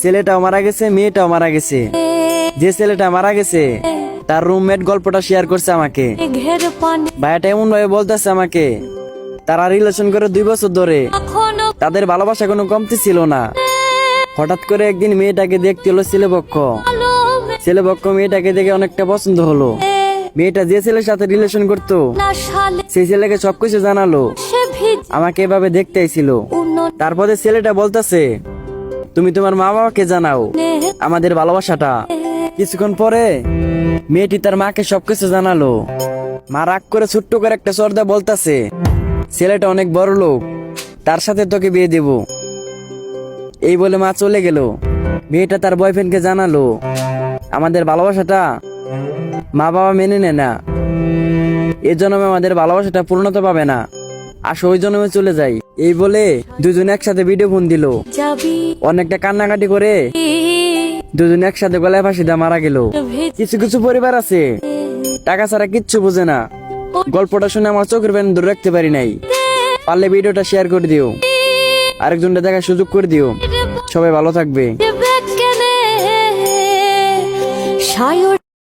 ছেলেটাও মারা গেছে, মেয়েটাও মারা গেছে। যে ছেলেটা মারা গেছে তার রুমমেট গল্পটা শেয়ার করছে আমাকে। ভাইয়াটা এমন ভাবে বলতেছে আমাকে, তারা রিলেশন করে 2 বছর ধরে, তাদের ভালোবাসা কোনো কমতি ছিল না। হঠাৎ করে একদিন মেয়েটাকে দেখতে হলো ছেলেপক্ষ। ছেলেপক্ষ মেয়েটাকে দেখে অনেকটা পছন্দ হলো। মেয়েটা যে ছেলের সাথে রিলেশন করতো সেই ছেলেকে সবকিছু জানালো, আমাকে এভাবে দেখতে আইছিল। তারপরে ছেলেটা বলতেছে, তুমি তোমার মা বাবাকে জানাও আমাদের ভালোবাসাটা। কিছুক্ষণ পরে মেয়েটি তার মাকে সবকিছু জানালো। মা রাগ করে ছোট্ট করে একটা সর্দা বলতেছে, ছেলেটা অনেক বড় লোক, তার সাথে তোকে বিয়ে দেব। এই বলে মা চলে গেল। মেয়েটা তার বয়ফ্রেন্ডকে জানালো, আমাদের ভালোবাসাটা মা বাবা মেনে নেয় না, এ জন্মে আমাদের ভালোবাসাটা পূর্ণতা পাবে না, আসো ওই জন্মে চলে যাই। এই বলে দুজন একসাথে ভিডিও ফোন দিল। অনেকটা কান্নাকাটি করে দুজন একসাথে গলায় ফাঁসি দিয়ে মারা গেল। কিছু কিছু পরিবার আছে টাকা ছাড়া কিচ্ছু বোঝে না। গল্পটা শুনে আমার চোখের পানি ধরে রাখতে পারি নাই। পারলে ভিডিওটা শেয়ার করে দিও, আরেকজনটা দেখার সুযোগ করে দিও। সবাই ভালো থাকবে।